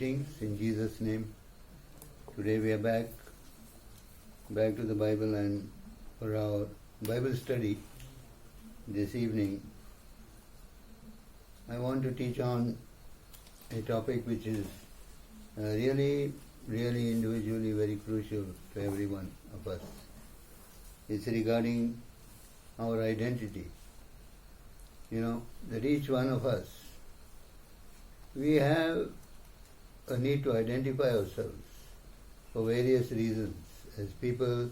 Greetings in Jesus' name. Today we are back to the Bible, and for our Bible study this evening, I want to teach on a topic which is really individually very crucial to every one of us. It's regarding our identity. You know, that each one of us, we have a need to identify ourselves for various reasons. As people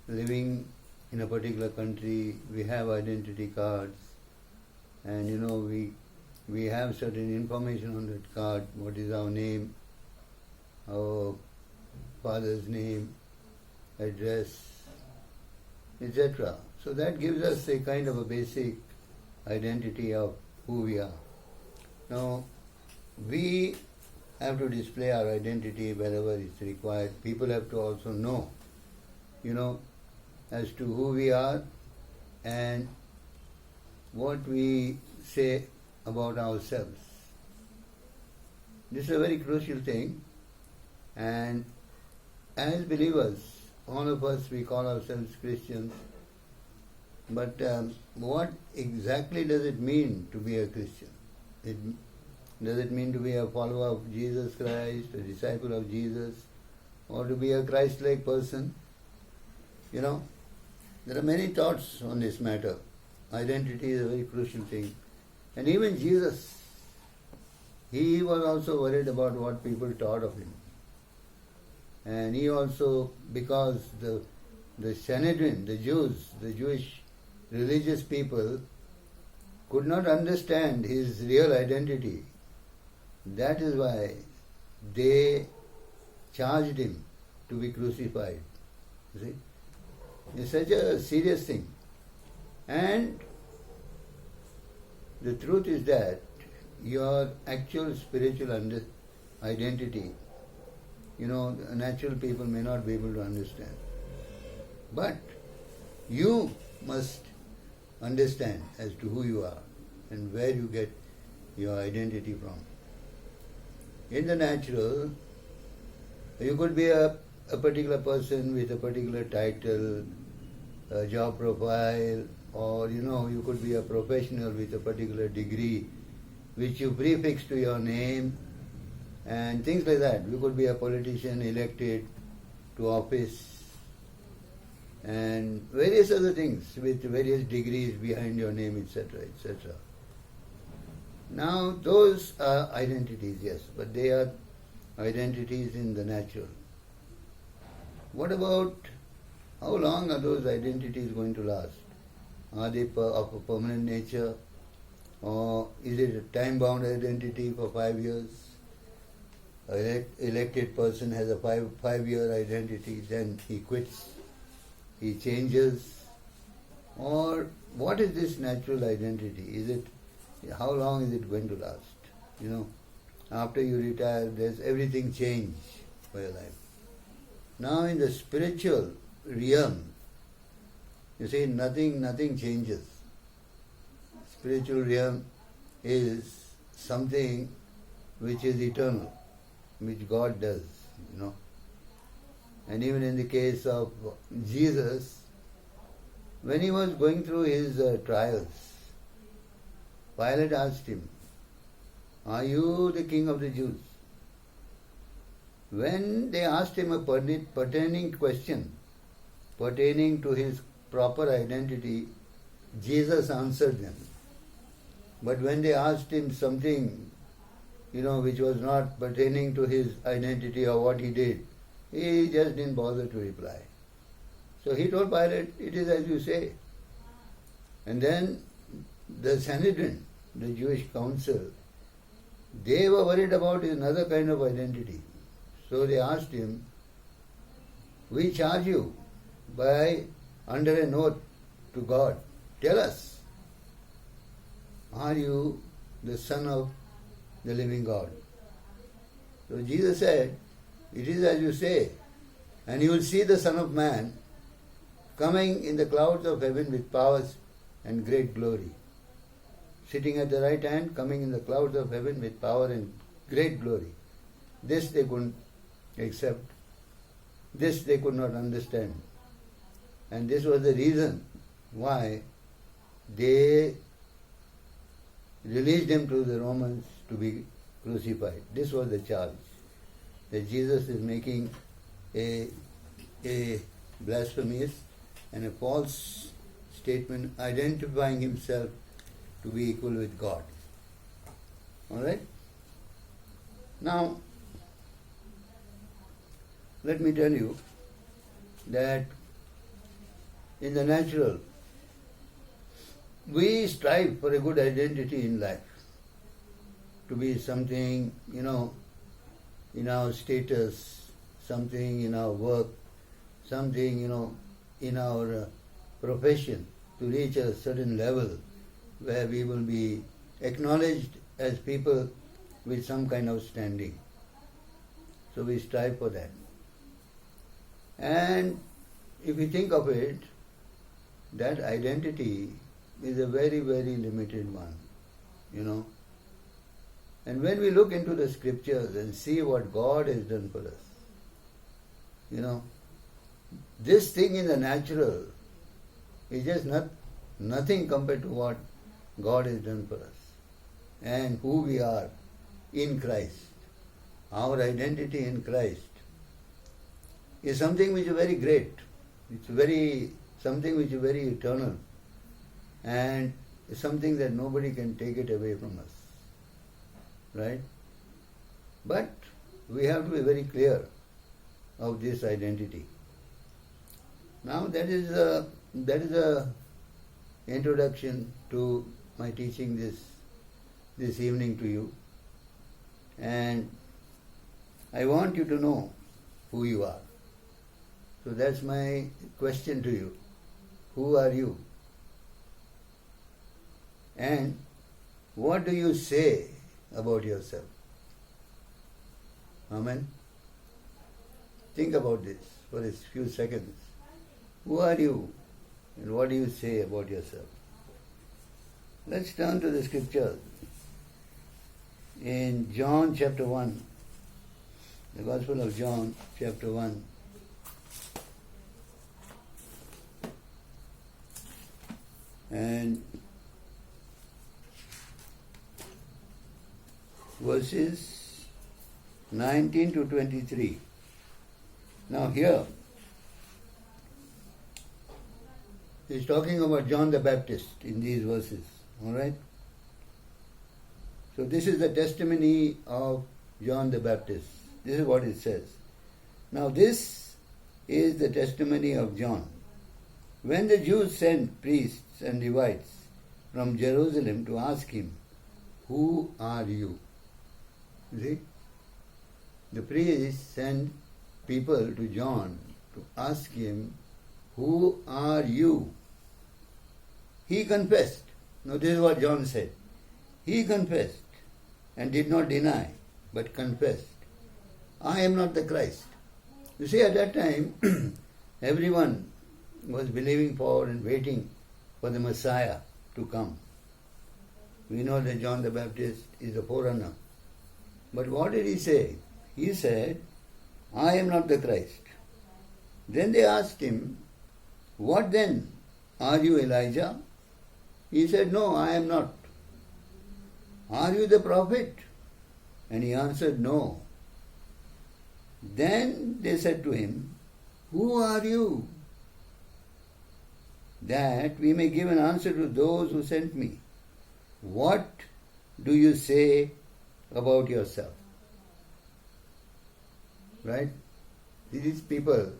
living in a particular country, we have identity cards, and we have certain information on that card. What is our name, our father's name, address, etc. So that gives us a kind of a basic identity of who we are. Now, we have to display our identity wherever it's required. People have to also know, as to who we are and what we say about ourselves. This is a very crucial thing, and as believers, all of us, we call ourselves Christians, but what exactly does it mean to be a Christian? Does it mean to be a follower of Jesus Christ, a disciple of Jesus, or to be a Christ-like person? There are many thoughts on this matter. Identity is a very crucial thing. And even Jesus, he was also worried about what people thought of him. And he also, because the Sanhedrin, the Jews, the Jewish religious people, could not understand his real identity. That is why they charged him to be crucified. You see? It's such a serious thing. And the truth is that your actual spiritual identity, natural people may not be able to understand. But you must understand as to who you are and where you get your identity from. In the natural, you could be a particular person with a particular title, a job profile, or you could be a professional with a particular degree which you prefix to your name and things like that. You could be a politician elected to office and various other things with various degrees behind your name, etc., etc. Now, those are identities, yes, but they are identities in the natural. What about how long are those identities going to last? Are they of a permanent nature, or is it a time-bound identity for 5 years? An elected person has a five-year identity, then he quits, he changes. Or what is this natural identity? How long is it going to last? After you retire, there's everything change for your life. Now in the spiritual realm, you see, nothing changes. Spiritual realm is something which is eternal, which God does, And even in the case of Jesus, when he was going through his trials, Pilate asked him, "Are you the king of the Jews?" When they asked him a pertaining question, pertaining to his proper identity, Jesus answered them. But when they asked him something, which was not pertaining to his identity or what he did, he just didn't bother to reply. So he told Pilate, "It is as you say." And then the Sanhedrin, the Jewish council, they were worried about another kind of identity. So they asked him, "We charge you by under an oath to God. Tell us, are you the Son of the living God?" So Jesus said, "It is as you say, and you will see the Son of Man coming in the clouds of heaven with powers and great glory." Sitting at the right hand, coming in the clouds of heaven with power and great glory. This they couldn't accept. This they could not understand. And this was the reason why they released him to the Romans to be crucified. This was the charge, that Jesus is making a blasphemous and a false statement, identifying himself to be equal with God. Alright? Now, let me tell you that in the natural, we strive for a good identity in life, to be something, in our status, something in our work, something, in our profession, to reach a certain level where we will be acknowledged as people with some kind of standing. So we strive for that. And if you think of it, that identity is a very, very limited one, And when we look into the scriptures and see what God has done for us, this thing in the natural is just nothing compared to what God has done for us and who we are in Christ. Our identity in Christ is something which is very great. It's something which is very eternal, and it's something that nobody can take it away from us. Right? But we have to be very clear of this identity. Now that is a introduction to my teaching this evening to you, and I want you to know who you are. So that's my question to you. Who are you? And what do you say about yourself? Amen? Think about this for a few seconds. Who are you? And what do you say about yourself? Let's turn to the scriptures. In John chapter 1, the Gospel of John chapter 1, and verses 19 to 23. Now here, he's talking about John the Baptist in these verses. Alright? So this is the testimony of John the Baptist. This is what it says. Now this is the testimony of John. When the Jews sent priests and Levites from Jerusalem to ask him, "Who are you?" You see? The priests sent people to John to ask him, "Who are you?" He confessed. Now this is what John said. He confessed and did not deny, but confessed, "I am not the Christ." You see, at that time, everyone was believing for and waiting for the Messiah to come. We know that John the Baptist is a forerunner. But what did he say? He said, "I am not the Christ." Then they asked him, "What then? Are you Elijah?" He said, "No, I am not." "Are you the prophet?" And he answered, "No." Then they said to him, "Who are you?" "That we may give an answer to those who sent me. What do you say about yourself?" Right? These people,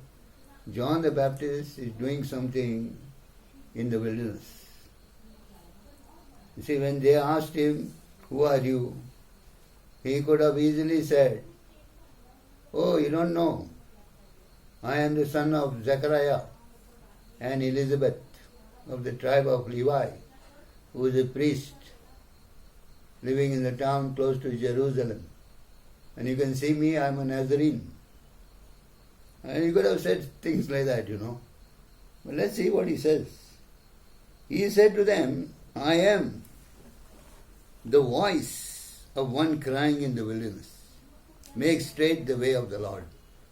John the Baptist is doing something in the wilderness. You see, when they asked him, "Who are you?" he could have easily said, "Oh, you don't know. I am the son of Zechariah and Elizabeth of the tribe of Levi, who is a priest living in the town close to Jerusalem. And you can see me, I am a Nazarene." And he could have said things like that, But let's see what he says. He said to them, "I am the voice of one crying in the wilderness." make straight the way of the Lord.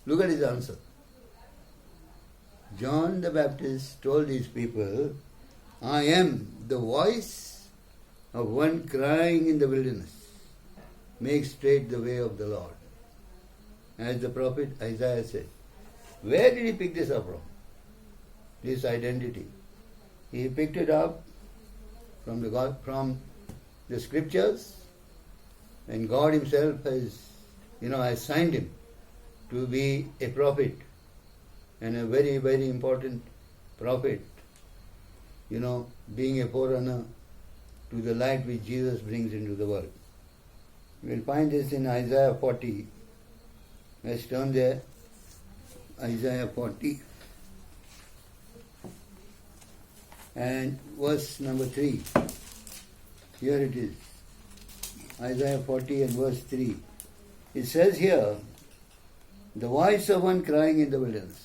Look at his answer. John the Baptist told these people, I am the voice of one crying in the wilderness, make straight the way of the Lord. As the prophet Isaiah said. Where did he pick this up from? This identity. He picked it up from the scriptures, and God himself has assigned him to be a prophet, and a very, very important prophet, being a forerunner to the light which Jesus brings into the world. You will find this in Isaiah 40. Let's turn there. Isaiah 40 and verse number 3. Here it is. Isaiah 40 and verse 3. It says here, the voice of one crying in the wilderness,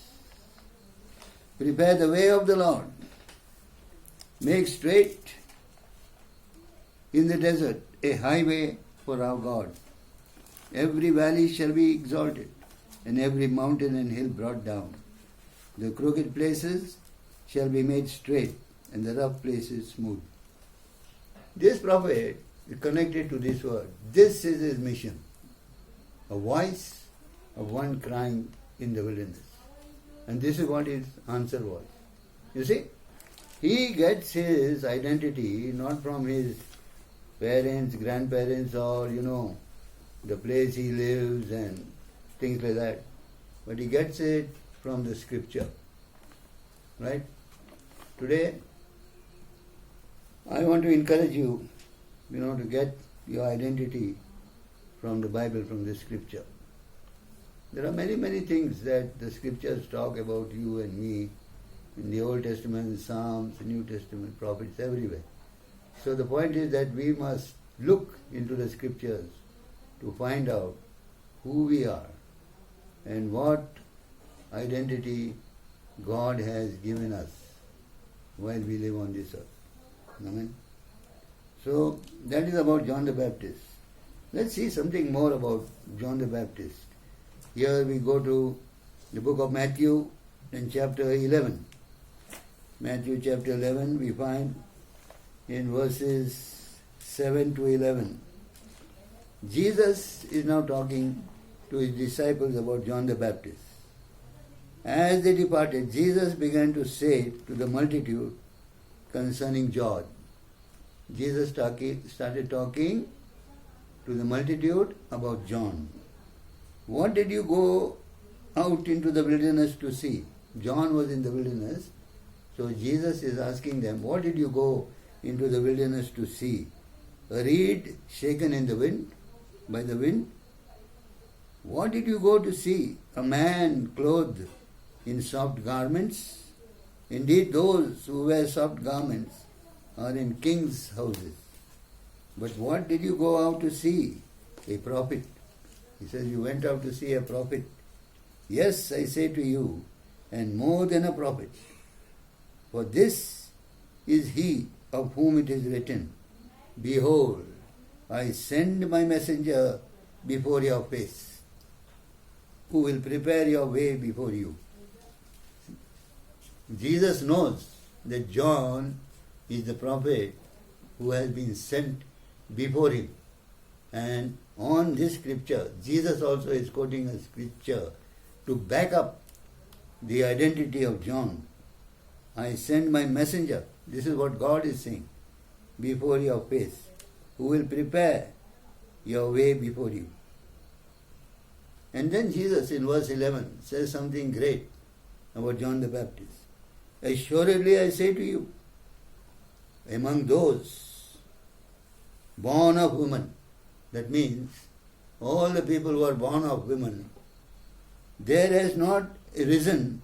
prepare the way of the Lord, make straight in the desert a highway for our God. Every valley shall be exalted, and every mountain and hill brought down. The crooked places shall be made straight, and the rough places smooth. This prophet is connected to this word. This is his mission. A voice of one crying in the wilderness. And this is what his answer was. You see, he gets his identity not from his parents, grandparents, or, the place he lives and things like that. But he gets it from the scripture. Right? Today, I want to encourage you, to get your identity from the Bible, from the scripture. There are many, many things that the scriptures talk about you and me in the Old Testament, Psalms, New Testament, prophets, everywhere. So the point is that we must look into the scriptures to find out who we are and what identity God has given us while we live on this earth. Amen. So that is about John the Baptist. Let's see something more about John the Baptist. Here we go to the book of Matthew in chapter 11. Matthew chapter 11 we find in verses 7 to 11. Jesus is now talking to his disciples about John the Baptist. As they departed, Jesus began to say to the multitude concerning John. Jesus started talking to the multitude about John. What did you go out into the wilderness to see? John was in the wilderness. So Jesus is asking them, what did you go into the wilderness to see? A reed shaken in the wind, by the wind? What did you go to see? A man clothed in soft garments? Indeed, those who wear soft garments are in kings' houses. But what did you go out to see? A prophet. He says, you went out to see a prophet. Yes, I say to you, and more than a prophet. For this is he of whom it is written, behold, I send my messenger before your face, who will prepare your way before you. Jesus knows that John is the prophet who has been sent before him. And on this scripture, Jesus also is quoting a scripture to back up the identity of John. I send my messenger, this is what God is saying, before your face, who will prepare your way before you. And then Jesus in verse 11 says something great about John the Baptist. Assuredly I say to you, among those born of woman, that means all the people who are born of women, there has not arisen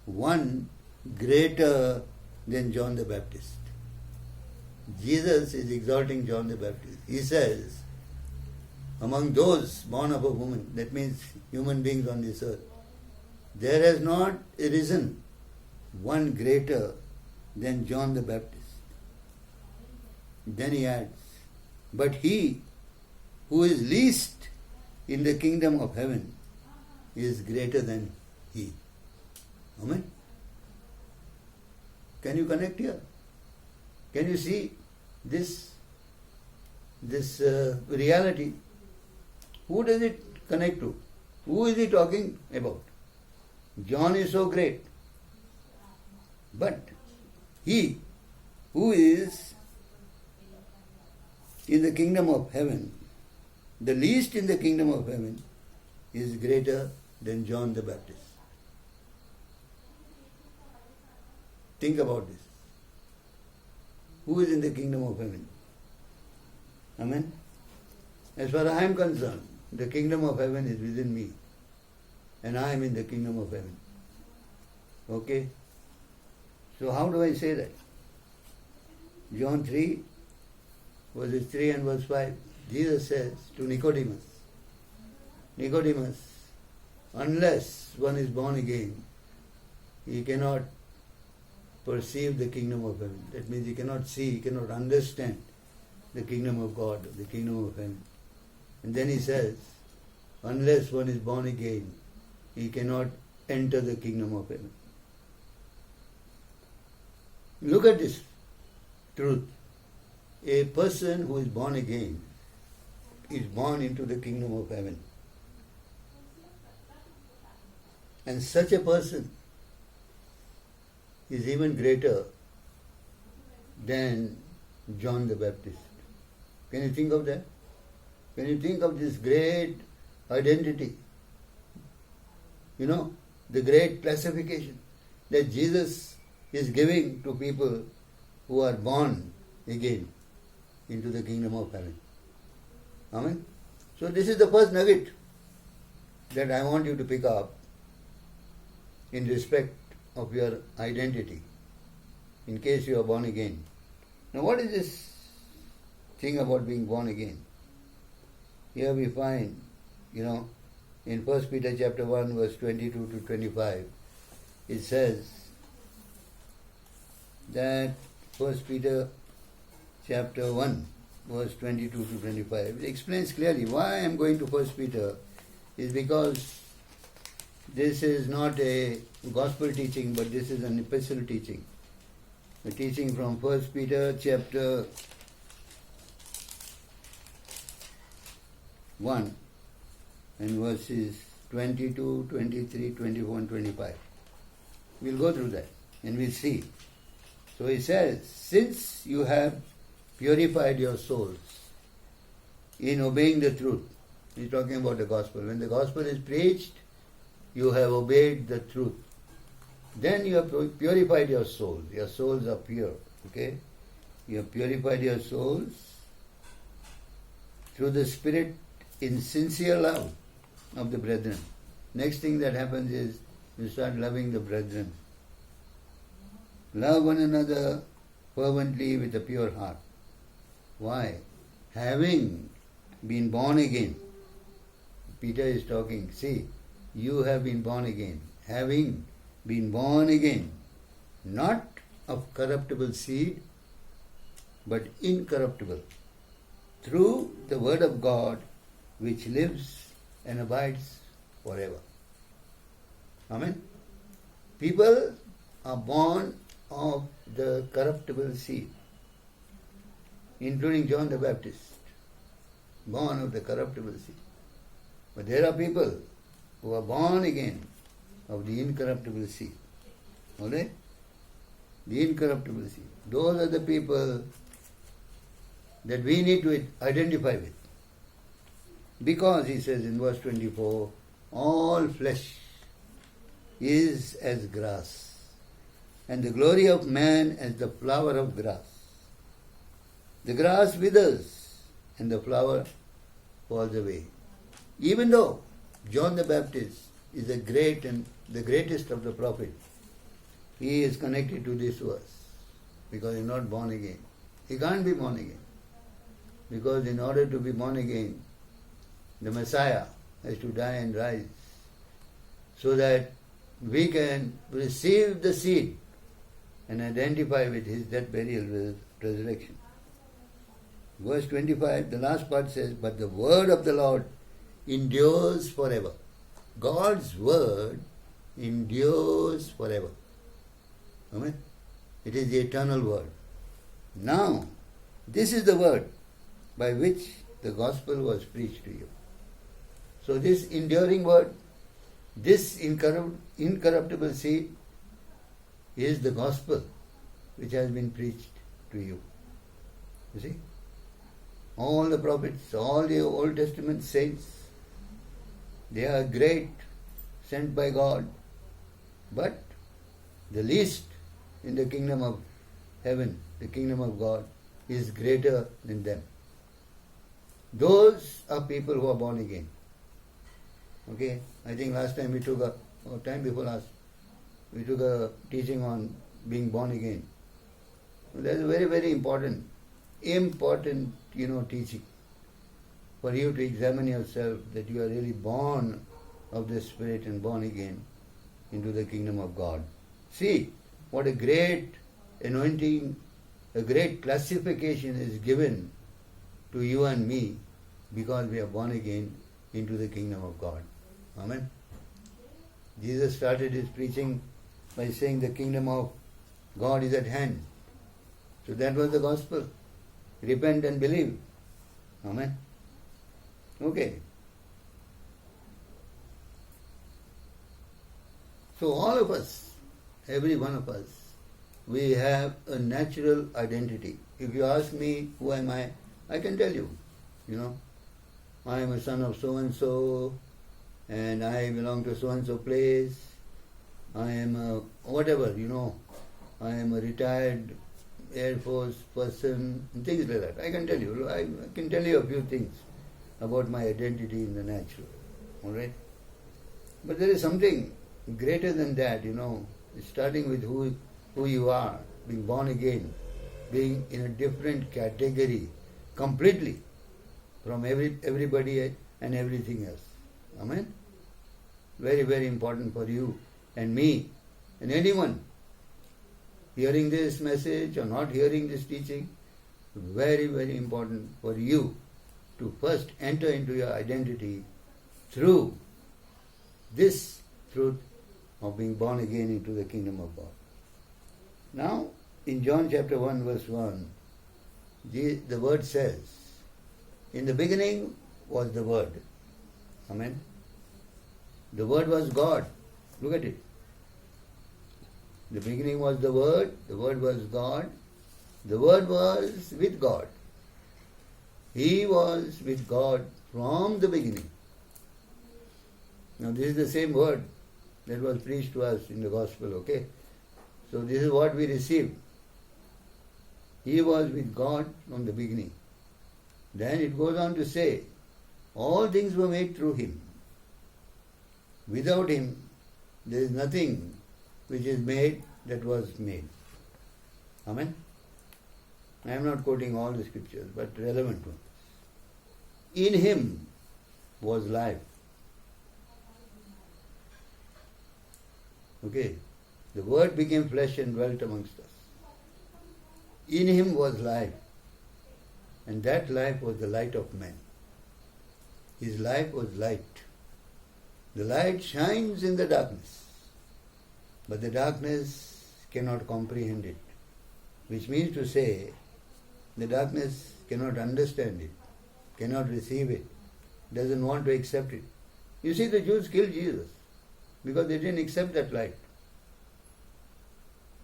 one greater than John the Baptist. Jesus is exalting John the Baptist. He says, among those born of a woman, that means human beings on this earth, there has not arisen one greater than John the Baptist. Then he adds, but he who is least in the kingdom of heaven is greater than he. Amen? Can you connect here? Can you see this reality? Who does it connect to? Who is he talking about? John is so great. But he who is in the kingdom of heaven, the least in the kingdom of heaven, is greater than John the Baptist. Think about this. Who is in the kingdom of heaven? Amen? As far as I am concerned, the kingdom of heaven is within me. And I am in the kingdom of heaven. Okay? So how do I say that? John 3, verses 3 and verse 5, Jesus says to Nicodemus, Nicodemus, unless one is born again, he cannot perceive the kingdom of heaven. That means he cannot see, he cannot understand the kingdom of God, the kingdom of heaven. And then he says, unless one is born again, he cannot enter the kingdom of heaven. Look at this truth. A person who is born again is born into the kingdom of heaven. And such a person is even greater than John the Baptist. Can you think of that? Can you think of this great identity? You know, the great classification that Jesus is giving to people who are born again into the kingdom of heaven. Amen? So this is the first nugget that I want you to pick up in respect of your identity, in case you are born again. Now what is this thing about being born again? Here we find, in 1 Peter chapter 1, verse 22 to 25, it says that 1 Peter chapter 1, verse 22 to 25, it explains clearly why I am going to 1 Peter is because this is not a gospel teaching, but this is an epistle teaching. A teaching from 1 Peter chapter 1 and verses 22, 23, 21, 25. We'll go through that and we'll see. So he says, since you have purified your souls in obeying the truth. He's talking about the gospel. When the gospel is preached, you have obeyed the truth. Then you have purified your souls. Your souls are pure. Okay? You have purified your souls through the Spirit in sincere love of the brethren. Next thing that happens is you start loving the brethren. Love one another fervently with a pure heart. Why? Having been born again. Peter is talking. See, you have been born again. Having been born again, not of corruptible seed, but incorruptible, through the word of God, which lives and abides forever. Amen? People are born of the corruptible seed, including John the Baptist, born of the corruptible seed. But there are people who are born again of the incorruptible seed. Alright? The incorruptible seed. Those are the people that we need to identify with. Because, he says in verse 24, all flesh is as grass, and the glory of man as the flower of grass. The grass withers, and the flower falls away. Even though John the Baptist is the great and the greatest of the prophets, he is connected to this verse because he is not born again. He can't be born again because in order to be born again, the Messiah has to die and rise so that we can receive the seed and identify with his death, burial, resurrection. Verse 25, the last part says, but the word of the Lord endures forever. God's word endures forever. Amen. It is the eternal word. Now, this is the word by which the gospel was preached to you. So this enduring word, this incorruptible seed is the gospel which has been preached to you. You see? All the prophets, all the Old Testament saints, they are great, sent by God, but the least in the kingdom of heaven, the kingdom of God, is greater than them. Those are people who are born again. Okay? I think last time we took or time before last, we took a teaching on being born again. So that is a very, very important teaching for you to examine yourself that you are really born of the Spirit and born again into the kingdom of God. See what a great anointing, a great classification is given to you and me because we are born again into the kingdom of God. Amen. Jesus started his preaching by saying the kingdom of God is at hand. So that was the gospel. Repent and believe. Amen. Okay. So all of us, every one of us, we have a natural identity. If you ask me who am I can tell you. I am a son of so-and-so, and I belong to so-and-so place. I am a whatever, I am a retired Air Force person, and things like that. I can tell you. I can tell you a few things about my identity in the natural. All right? But there is something greater than that, starting with who you are, being born again, being in a different category completely from everybody and everything else. Amen? Very, very important for you and me and anyone hearing this message or not hearing this teaching. Very, very important for you to first enter into your identity through this truth of being born again into the kingdom of God. Now, in John chapter 1 verse 1, the word says, in the beginning was the Word. Amen. The Word was God. Look at it. The beginning was the Word was God, the Word was with God. He was with God from the beginning. Now this is the same word that was preached to us in the gospel, okay? So this is what we received. He was with God from the beginning. Then it goes on to say, all things were made through Him. Without Him, there is nothing which is made that was made. Amen? I am not quoting all the scriptures, but relevant ones. In Him was life. Okay? The Word became flesh and dwelt amongst us. In Him was life. And that life was the light of men. His life was light. The light shines in the darkness, but the darkness cannot comprehend it. Which means to say, the darkness cannot understand it, cannot receive it, doesn't want to accept it. You see, the Jews killed Jesus because they didn't accept that light.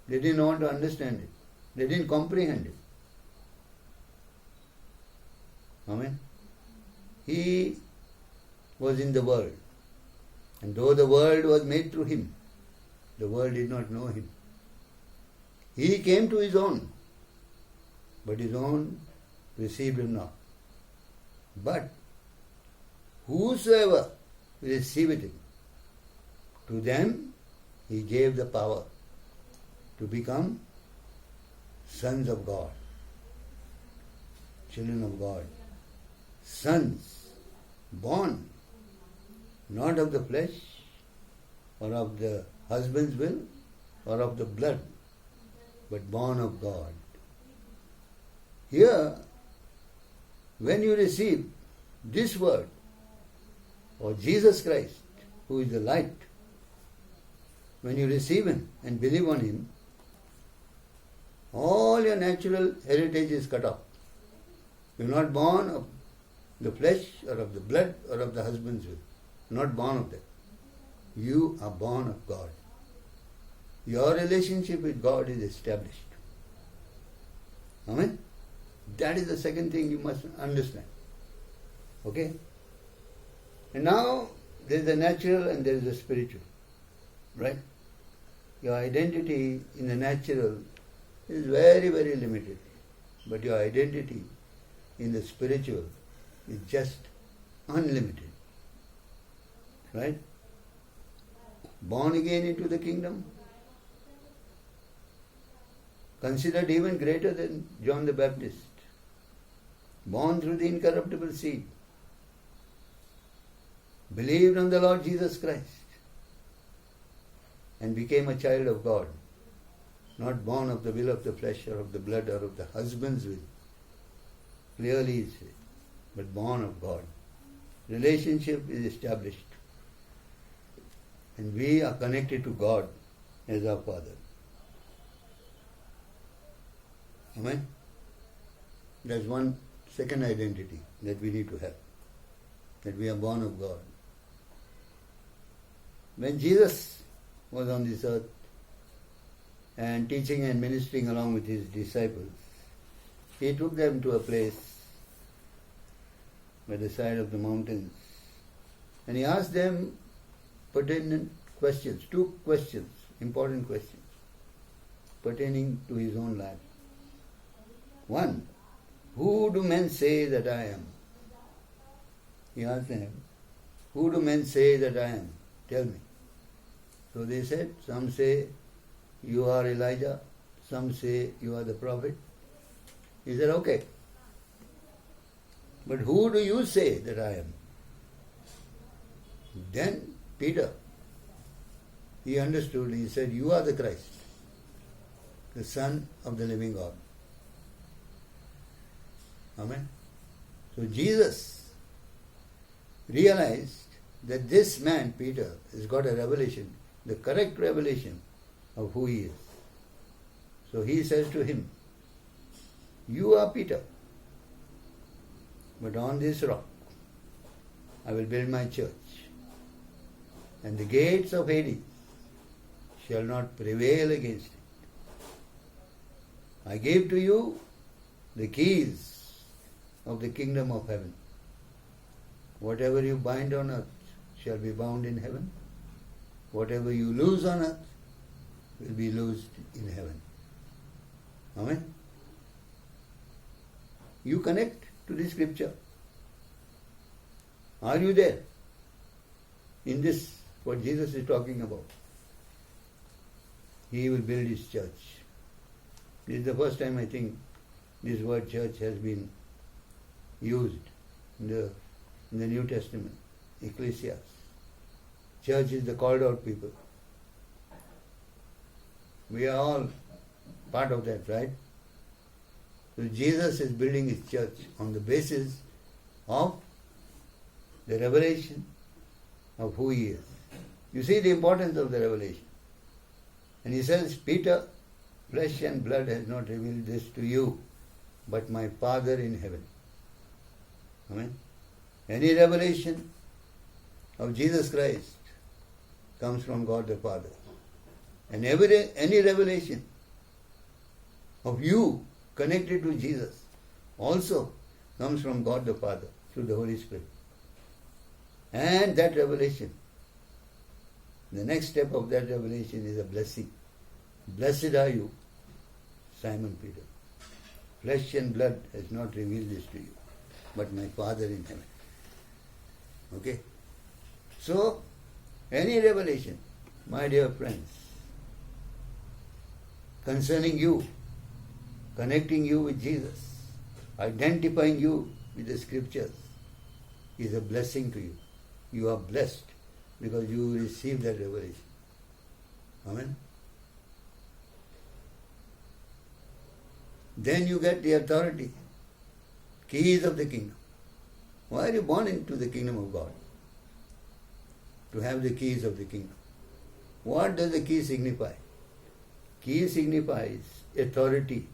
They didn't want to understand it. They didn't comprehend it. Amen. He was in the world. And though the world was made through Him, the world did not know Him. He came to His own, but His own received Him not. But whosoever received Him, to them He gave the power to become sons of God, children of God. Sons, born not of the flesh or of the husband's will or of the blood, but born of God. Here, when you receive this word, or Jesus Christ, who is the light, when you receive Him and believe on Him, all your natural heritage is cut off. You are not born of the flesh or of the blood or of the husband's will. Not born of that. You are born of God. Your relationship with God is established. Amen? That is the second thing you must understand. Okay? And now there is the natural and there is the spiritual. Right? Your identity in the natural is very, very limited. But your identity in the spiritual is just unlimited. Right? Born again into the kingdom, considered even greater than John the Baptist, born through the incorruptible seed, believed on the Lord Jesus Christ, and became a child of God, not born of the will of the flesh or of the blood or of the husband's will. Clearly it says, but born of God. Relationship is established. And we are connected to God as our Father. Amen? That's one second identity that we need to have. That we are born of God. When Jesus was on this earth and teaching and ministering along with His disciples, He took them to a place by the side of the mountains and He asked them pertinent questions, two questions, important questions, pertaining to His own life. One, who do men say that I am? He asked them, who do men say that I am? Tell me. So they said, some say you are Elijah, some say you are the prophet. He said, okay. But who do you say that I am? Then Peter, he understood, he said, you are the Christ, the Son of the living God. Amen. So Jesus realized that this man, Peter, has got a revelation, the correct revelation of who he is. So he says to him, you are Peter, but on this rock I will build my church, and the gates of Hades shall not prevail against it. I gave to you the keys of the kingdom of heaven. Whatever you bind on earth shall be bound in heaven. Whatever you loose on earth will be loosed in heaven. Amen? You connect to the scripture. Are you there? In this, what Jesus is talking about. He will build His church. This is the first time I think this word church has been used in the New Testament. Ecclesias. Church is the called out people. We are all part of that, right? So Jesus is building His church on the basis of the revelation of who He is. You see the importance of the revelation. And He says, Peter, flesh and blood has not revealed this to you, but my Father in heaven. Amen. Any revelation of Jesus Christ comes from God the Father. And any revelation of you connected to Jesus also comes from God the Father through the Holy Spirit. And that revelation, the next step of that revelation is a blessing. Blessed are you, Simon Peter. Flesh and blood has not revealed this to you, but my Father in heaven. Okay? So, any revelation, my dear friends, concerning you, connecting you with Jesus, identifying you with the scriptures, is a blessing to you. You are blessed because you receive that revelation. Amen? Then you get the authority, keys of the kingdom. Why are you born into the kingdom of God? to have the keys of the kingdom. What does the key signify? Key signifies authority,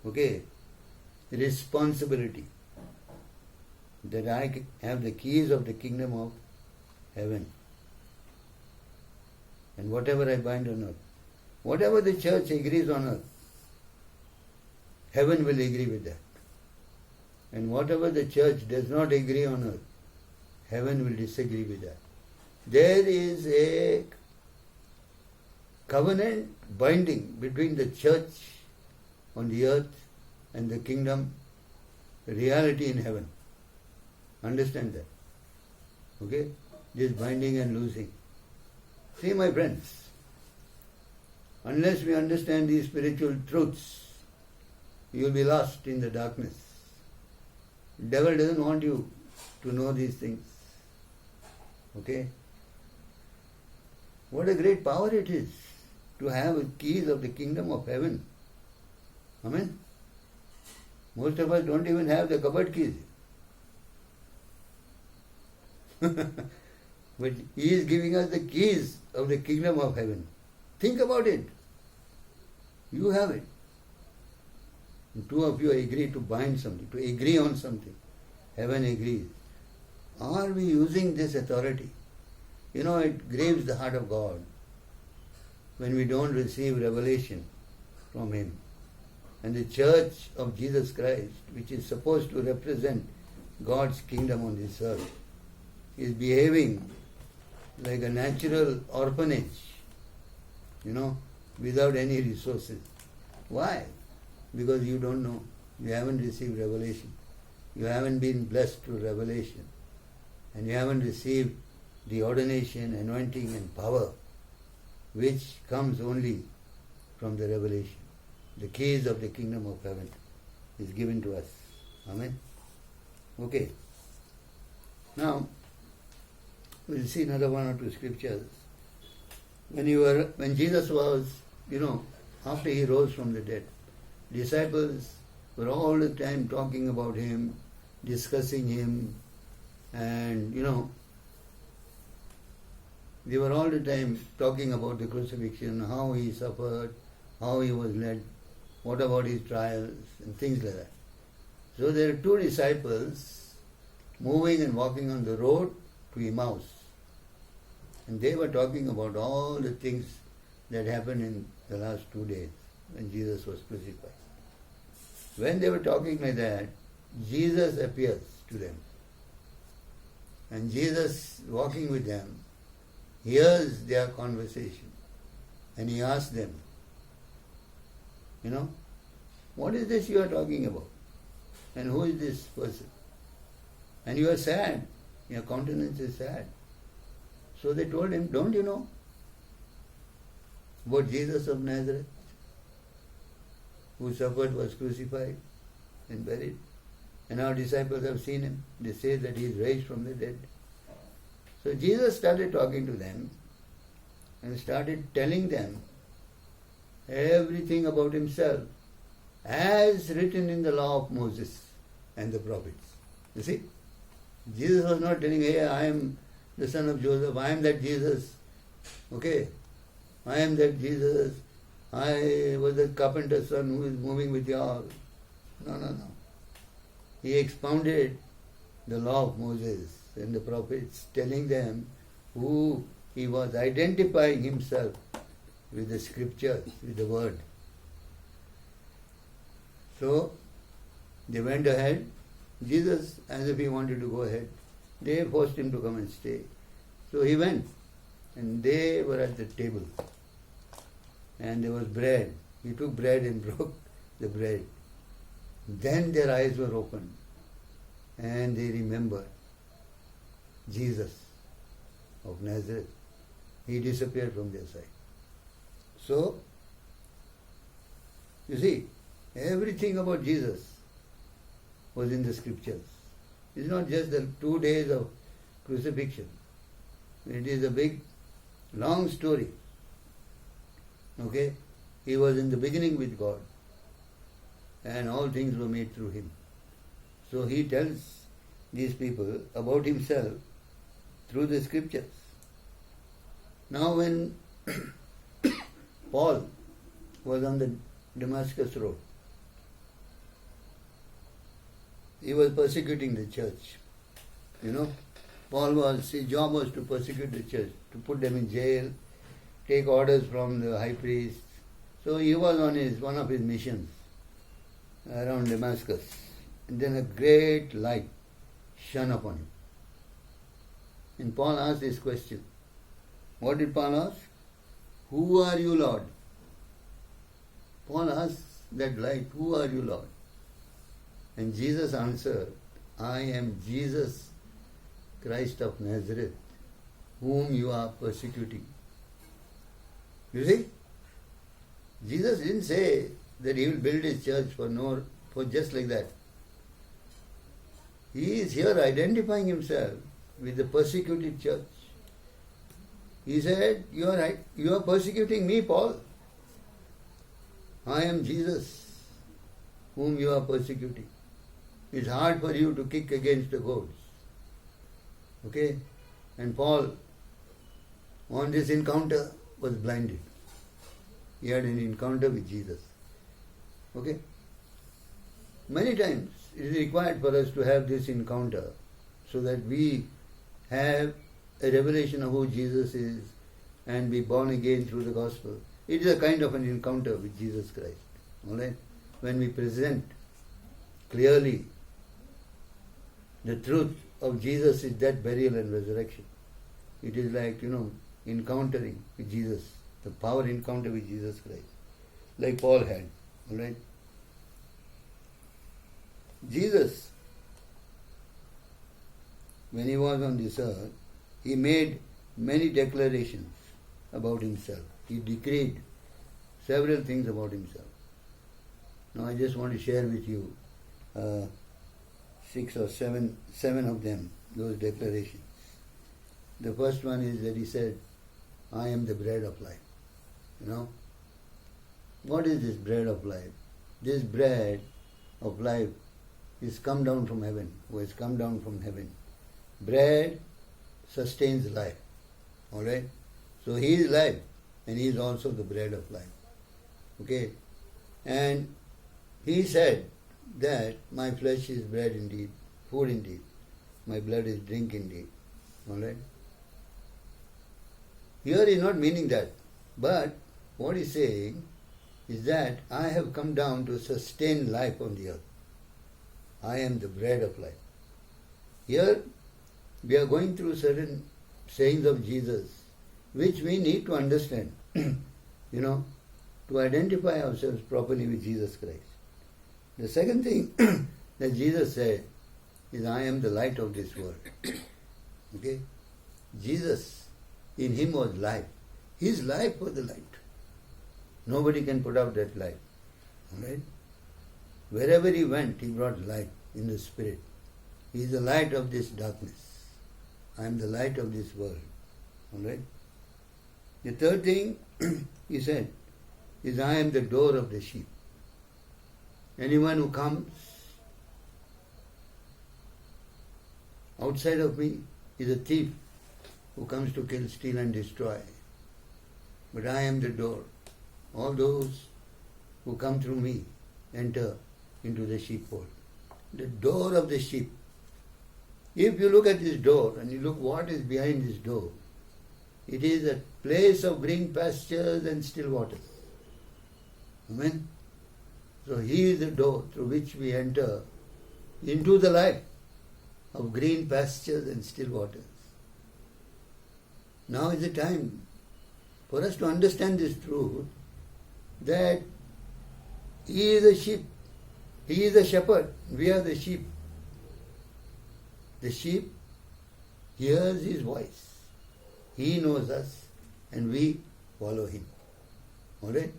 okay, responsibility. That I have the keys of the kingdom of heaven. And whatever I bind on earth, whatever the church agrees on earth, heaven will agree with that. And whatever the church does not agree on earth, heaven will disagree with that. There is a covenant binding between the church on the earth and the kingdom reality in heaven. Understand that. Okay? This binding and loosing. See, my friends, unless we understand these spiritual truths, you will be lost in the darkness. Devil doesn't want you to know these things. Okay? What a great power it is to have keys of the kingdom of heaven. Amen? Most of us don't even have the cupboard keys. But He is giving us the keys of the kingdom of heaven. Think about it. You have it. And two of you agree to bind something, to agree on something. Heaven agrees. Are we using this authority? You know, it grieves the heart of God when we don't receive revelation from Him. And the church of Jesus Christ, which is supposed to represent God's kingdom on this earth, is behaving like a natural orphanage, without any resources. Why? Because you don't know. You haven't received revelation. You haven't been blessed through revelation. And you haven't received the ordination, anointing and power which comes only from the revelation. The keys of the kingdom of heaven is given to us. Amen? Okay. Now, we'll see another one or two scriptures. When Jesus was, after He rose from the dead, disciples were all the time talking about Him, discussing Him, and, they were all the time talking about the crucifixion, how He suffered, how He was led, what about His trials, and things like that. So there are two disciples moving and walking on the road to Emmaus. And they were talking about all the things that happened in the last 2 days when Jesus was crucified. When they were talking like that, Jesus appears to them. And Jesus, walking with them, hears their conversation. And He asks them, what is this you are talking about? And who is this person? And you are sad. Your countenance is sad. So they told Him, don't you know about Jesus of Nazareth, who suffered, was crucified and buried? And our disciples have seen Him. They say that He is raised from the dead. So Jesus started talking to them and started telling them everything about Himself as written in the law of Moses and the prophets. You see? Jesus was not telling, hey, I am the son of Joseph, I am that Jesus. Okay? I am that Jesus. I was the carpenter's son who is moving with y'all. No. He expounded the law of Moses and the prophets, telling them who He was, identifying Himself with the scriptures, with the word. So, they went ahead. Jesus, as if He wanted to go ahead, they forced Him to come and stay. So He went, and they were at the table. And there was bread. He took bread and broke the bread. Then their eyes were opened, and they remembered Jesus of Nazareth. He disappeared from their sight. So, you see, everything about Jesus was in the scriptures. It's not just the 2 days of crucifixion. It is a big, long story. Okay? He was in the beginning with God, and all things were made through Him. So He tells these people about Himself through the scriptures. Now when Paul was on the Damascus road, he was persecuting the church. His job was to persecute the church, to put them in jail, take orders from the high priest. So he was on one of his missions around Damascus. And then a great light shone upon him. And Paul asked this question. What did Paul ask? Who are you, Lord? Paul asked that light, who are you, Lord? And Jesus answered, I am Jesus Christ of Nazareth, whom you are persecuting. You see? Jesus didn't say that he will build his church for just like that. He is here identifying himself with the persecuted church. He said, you are right, you are persecuting me, Paul. I am Jesus, whom you are persecuting. It's hard for you to kick against the goads. Okay? And Paul, on this encounter, was blinded. He had an encounter with Jesus. Okay? Many times it is required for us to have this encounter so that we have a revelation of who Jesus is and be born again through the gospel. It is a kind of an encounter with Jesus Christ. Alright? When we present clearly the truth of Jesus' death, burial and resurrection. It is like, encountering with Jesus, the power encounter with Jesus Christ, like Paul had. Alright? Jesus, when he was on this earth, he made many declarations about himself. He decreed several things about himself. Now I just want to share with you 6 or 7 of them, those declarations. The first one is that he said, I am the bread of life. What is this bread of life? This bread of life is come down from heaven, or has come down from heaven. Bread sustains life. Alright? So he is life, and he is also the bread of life. Okay? And he said that my flesh is bread indeed, food indeed. My blood is drink indeed. Alright? Here he is not meaning that. But what he is saying is that I have come down to sustain life on the earth. I am the bread of life. Here we are going through certain sayings of Jesus which we need to understand, to identify ourselves properly with Jesus Christ. The second thing that Jesus said is, I am the light of this world. Okay? Jesus, in him was life. His life was the light. Nobody can put out that light. Alright? Wherever he went, he brought light in the spirit. He is the light of this darkness. I am the light of this world. Alright? The third thing he said is, I am the door of the sheep. Anyone who comes outside of me is a thief who comes to kill, steal and destroy. But I am the door. All those who come through me enter into the sheepfold. The door of the sheep. If you look at this door and you look what is behind this door, it is a place of green pastures and still waters. Amen? So he is the door through which we enter into the life of green pastures and still waters. Now is the time for us to understand this truth, that he is a sheep, he is a shepherd, we are the sheep. The sheep hears his voice. He knows us and we follow him. Alright?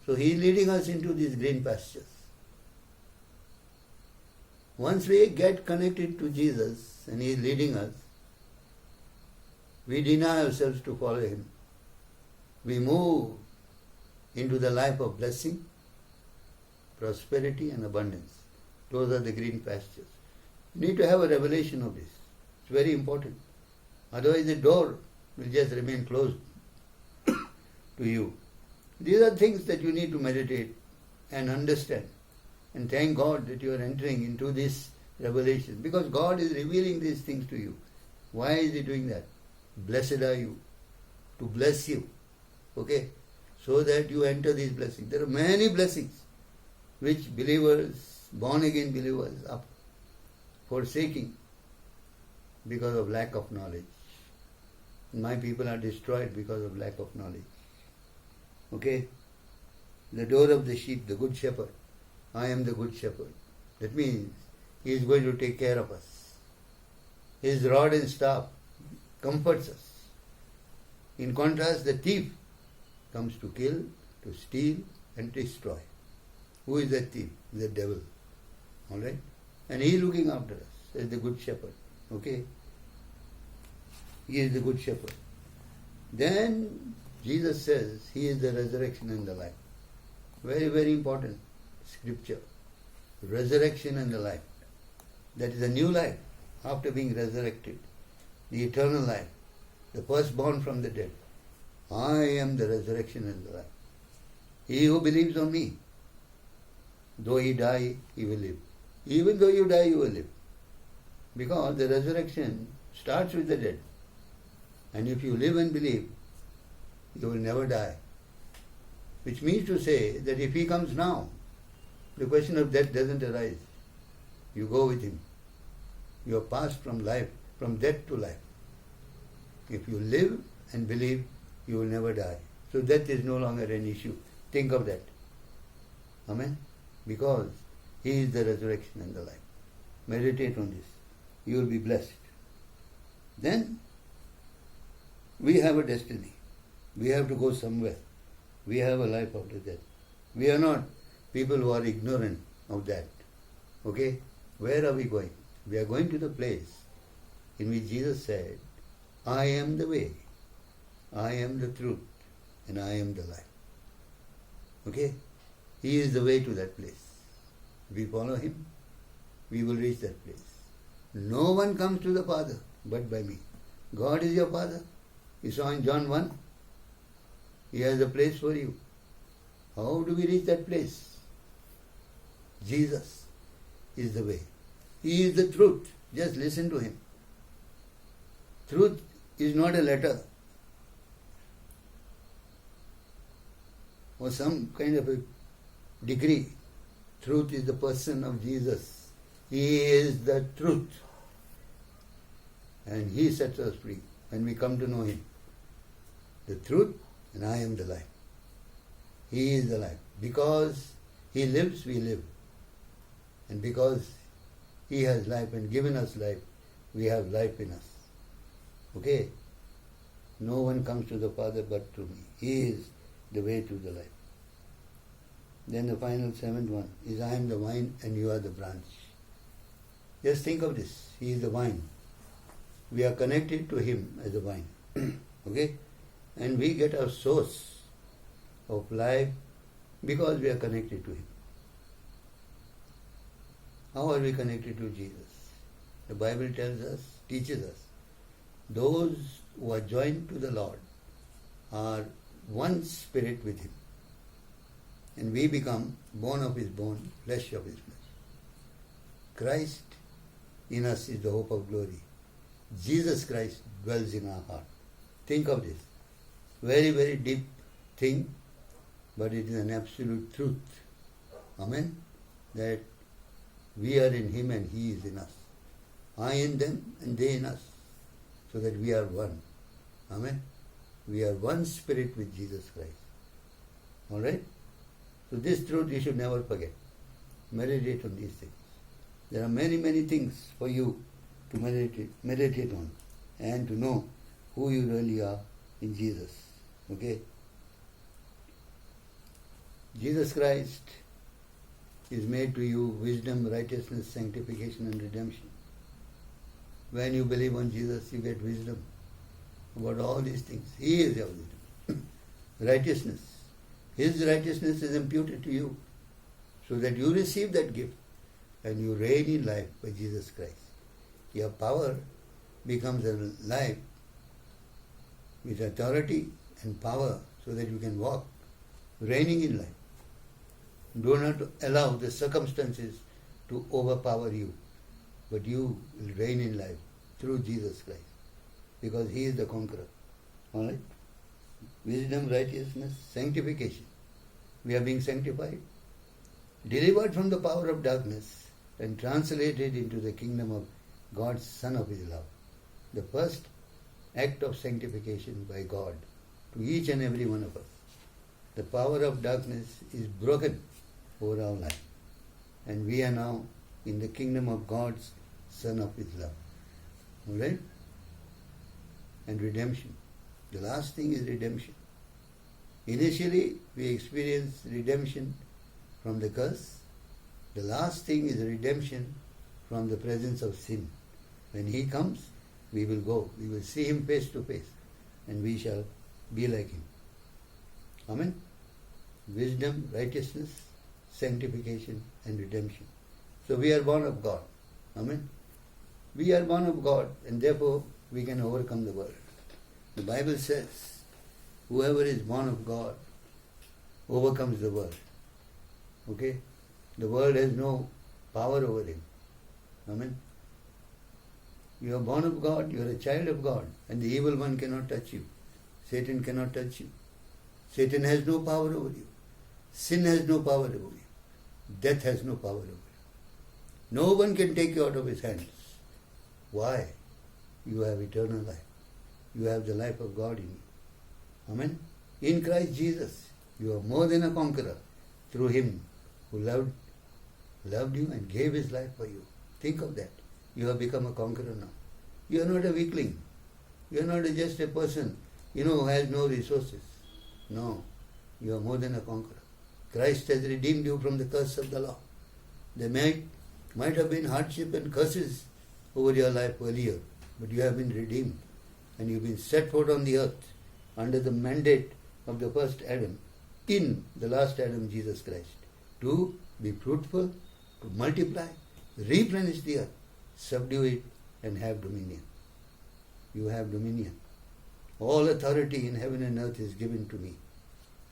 So he is leading us into these green pastures. Once we get connected to Jesus and he is leading us, we deny ourselves to follow him. We move into the life of blessing, prosperity and abundance. Those are the green pastures. You need to have a revelation of this. It's very important. Otherwise the door will just remain closed to you. These are things that you need to meditate and understand. And thank God that you are entering into this revelation, because God is revealing these things to you. Why is He doing that? Blessed are you, to bless you. Okay? So that you enter these blessings. There are many blessings which believers, born again believers, are forsaking because of lack of knowledge. My people are destroyed because of lack of knowledge. Okay? The door of the sheep, the good shepherd. I am the good shepherd. That means He is going to take care of us. His rod and staff comforts us. In contrast, the thief comes to kill, to steal and destroy. Who is that thief? The devil. Alright? And he is looking after us as the good shepherd. Okay? He is the good shepherd. Then Jesus says He is the resurrection and the life. Very, very important scripture. Resurrection and the life. That is a new life after being resurrected. The eternal life. The firstborn from the dead. I am the resurrection and the life. He who believes on me, though he die, he will live. Even though you die, you will live. Because the resurrection starts with the dead. And if you live and believe, you will never die. Which means to say that if He comes now, the question of death doesn't arise. You go with Him. You are passed from life, from death to life. If you live and believe, you will never die. So death is no longer an issue. Think of that. Amen? Because He is the resurrection and the life. Meditate on this. You will be blessed. Then, we have a destiny. We have to go somewhere. We have a life after death. We are not people who are ignorant of that. Okay? Where are we going? We are going to the place in which Jesus said, I am the way, I am the truth, and I am the life. Okay? He is the way to that place. If we follow Him, we will reach that place. No one comes to the Father but by me. God is your Father. You saw in John 1, He has a place for you. How do we reach that place? Jesus is the way. He is the truth. Just listen to Him. Truth is not a letter or some kind of a degree. Truth is the person of Jesus. He is the truth. And He sets us free when we come to know Him. The truth, and I am the life. He is the life. Because He lives, we live. And because He has life and given us life, we have life in us. Okay? No one comes to the Father but through me. He is the way to the life. Then the final seventh one is, I am the vine and you are the branch. Just think of this. He is the vine. We are connected to Him as a vine. Okay? And we get our source of life because we are connected to Him. How are we connected to Jesus? The Bible tells us, teaches us, those who are joined to the Lord are one spirit with Him. And we become bone of His bone, flesh of His flesh. Christ in us is the hope of glory. Jesus Christ dwells in our heart. Think of this. Very, very deep thing, but it is an absolute truth. Amen? That we are in Him and He is in us. I in them and they in us. So that we are one. Amen? We are one spirit with Jesus Christ. Alright? So this truth you should never forget. Meditate on these things. There are many, many things for you to meditate on and to know who you really are in Jesus. Okay? Jesus Christ is made to you wisdom, righteousness, sanctification and redemption. When you believe on Jesus, you get wisdom about all these things. He is your wisdom. Righteousness. His righteousness is imputed to you so that you receive that gift and you reign in life by Jesus Christ. Your power becomes a life with authority and power so that you can walk, reigning in life. Do not allow the circumstances to overpower you, but you will reign in life through Jesus Christ, because He is the conqueror. Alright? Wisdom, righteousness, sanctification. We are being sanctified, delivered from the power of darkness, and translated into the kingdom of God's Son of His love. The first act of sanctification by God to each and every one of us. The power of darkness is broken over our life, and we are now in the kingdom of God's Son of His love. Alright? And redemption. The last thing is redemption. Initially, we experience redemption from the curse. The last thing is redemption from the presence of sin. When He comes, we will go. We will see Him face to face, and we shall be like Him. Amen? Wisdom, righteousness, sanctification, and redemption. So we are born of God. Amen? We are born of God, and therefore we can overcome the world. The Bible says, whoever is born of God overcomes the world. Okay? The world has no power over him. Amen? You are born of God, you are a child of God, and the evil one cannot touch you. Satan cannot touch you. Satan has no power over you. Sin has no power over you. Death has no power over you. No one can take you out of his hands. Why? You have eternal life. You have the life of God in you. Amen? In Christ Jesus, you are more than a conqueror through Him who loved you and gave His life for you. Think of that. You have become a conqueror now. You are not a weakling. You are not just a person, who has no resources. No. You are more than a conqueror. Christ has redeemed you from the curse of the law. There might have been hardship and curses over your life earlier, but you have been redeemed, and you've been set forth on the earth under the mandate of the first Adam, in the last Adam, Jesus Christ, to be fruitful, to multiply, replenish the earth, subdue it, and have dominion. You have dominion. All authority in heaven and earth is given to me.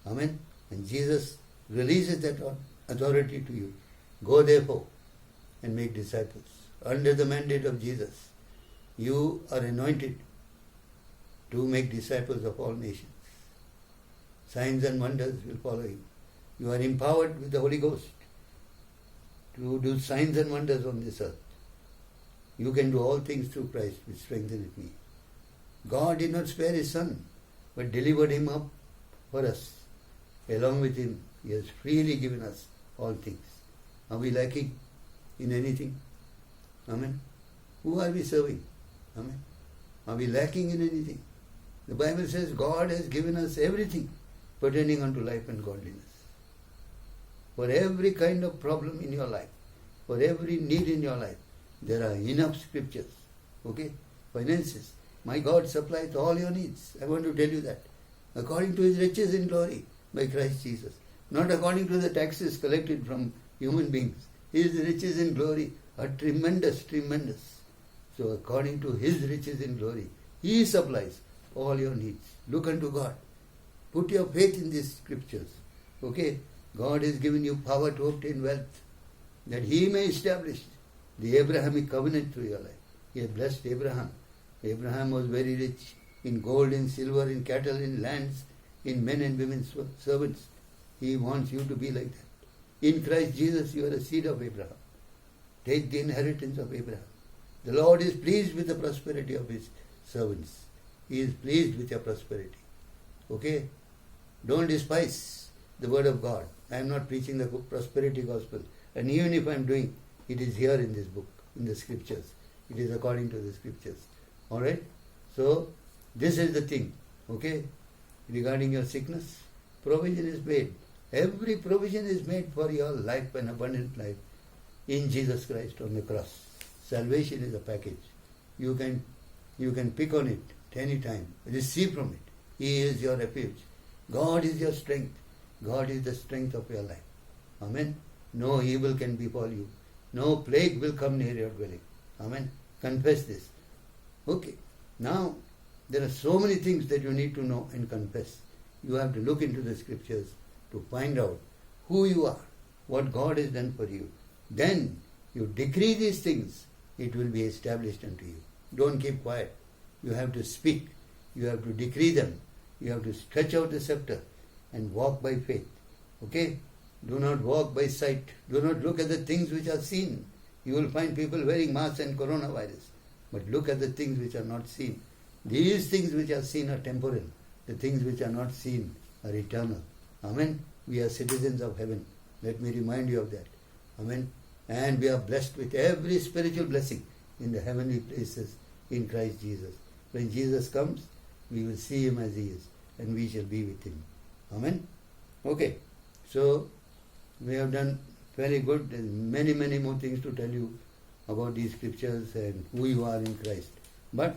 Amen? And Jesus releases that authority to you. Go therefore and make disciples. Under the mandate of Jesus, you are anointed to make disciples of all nations. Signs and wonders will follow you. You are empowered with the Holy Ghost to do signs and wonders on this earth. You can do all things through Christ, which strengtheneth me. God did not spare His Son, but delivered Him up for us. Along with Him, He has freely given us all things. Are we lacking in anything? Amen. Who are we serving? Amen. Are we lacking in anything? The Bible says God has given us everything pertaining unto life and godliness. For every kind of problem in your life, for every need in your life, there are enough scriptures. Okay? Finances. My God supplies all your needs. I want to tell you that. According to His riches in glory by Christ Jesus. Not according to the taxes collected from human beings. His riches in glory are tremendous, tremendous. So according to His riches in glory, He supplies all your needs. Look unto God. Put your faith in these scriptures. Okay? God has given you power to obtain wealth, that He may establish the Abrahamic covenant through your life. He has blessed Abraham. Abraham was very rich in gold, in silver, in cattle, in lands, in men and women servants. He wants you to be like that. In Christ Jesus, you are a seed of Abraham. Take the inheritance of Abraham. The Lord is pleased with the prosperity of His servants. He is pleased with your prosperity. Okay? Don't despise the word of God. I am not preaching the prosperity gospel. And even if I am doing, it is here in this book, in the scriptures. It is according to the scriptures. Alright? So, this is the thing. Okay? Regarding your sickness, provision is made. Every provision is made for your life, an abundant life, in Jesus Christ on the cross. Salvation is a package. You can pick on it any time. Receive from it. He is your refuge. God is your strength. God is the strength of your life. Amen. No evil can befall you. No plague will come near your dwelling. Amen. Confess this. Okay. Now, There are so many things that you need to know and confess. You have to look into the scriptures to find out who you are, what God has done for you. Then you decree these things, it will be established unto you. Don't keep quiet. You have to speak. You have to decree them. You have to stretch out the scepter and walk by faith. Okay? Do not walk by sight. Do not look at the things which are seen. You will find people wearing masks and coronavirus. But look at the things which are not seen. These things which are seen are temporal. The things which are not seen are eternal. Amen. We are citizens of heaven. Let me remind you of that. Amen. And we are blessed with every spiritual blessing in the heavenly places in Christ Jesus. When Jesus comes, we will see him as he is, and we shall be with him. Amen. Okay. So we have done very good. There are many, many more things to tell you about these scriptures and who you are in Christ. But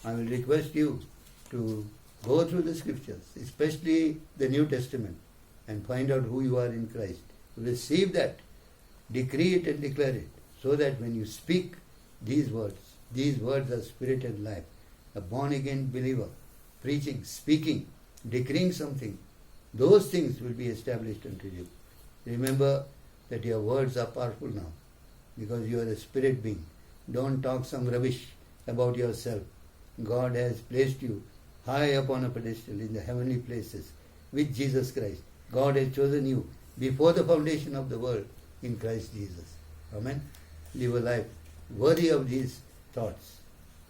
I will request you to go through the scriptures, especially the New Testament, and find out who you are in Christ. Receive that, decree it and declare it, so that when you speak these words are spirit and life. A born-again believer, preaching, speaking, decreeing something, those things will be established unto you. Remember that your words are powerful now, because you are a spirit being. Don't talk some rubbish about yourself. God has placed you high upon a pedestal in the heavenly places with Jesus Christ. God has chosen you before the foundation of the world in Christ Jesus. Amen. Live a life worthy of these thoughts.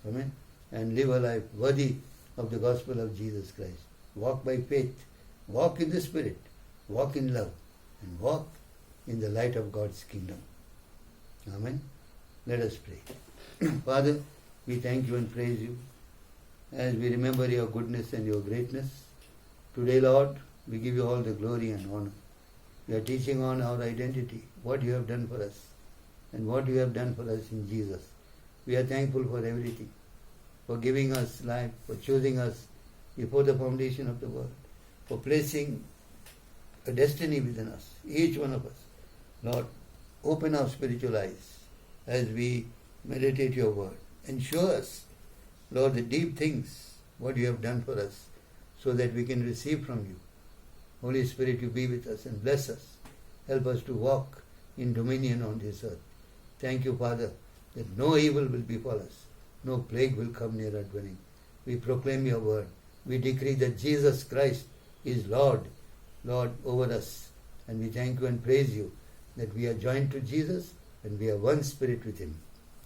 Amen. And live a life worthy of the gospel of Jesus Christ. Walk by faith. Walk in the Spirit. Walk in love. And walk in the light of God's kingdom. Amen. Let us pray. Father, we thank you and praise you as we remember your goodness and your greatness. Today, Lord, we give you all the glory and honor. We are teaching on our identity, what you have done for us, and what you have done for us in Jesus. We are thankful for everything, for giving us life, for choosing us before the foundation of the world, for placing a destiny within us, each one of us. Lord, open our spiritual eyes as we meditate your word, and show us, Lord, the deep things, what you have done for us, so that we can receive from you. Holy Spirit, you be with us and bless us. Help us to walk in dominion on this earth. Thank you, Father, that no evil will befall us. No plague will come near our dwelling. We proclaim your word. We decree that Jesus Christ is Lord over us. And we thank you and praise you that we are joined to Jesus and we are one spirit with him.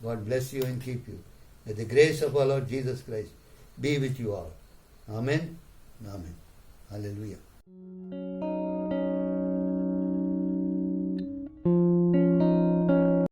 God bless you and keep you. May the grace of our Lord Jesus Christ be with you all. Amen. Amen. Hallelujah.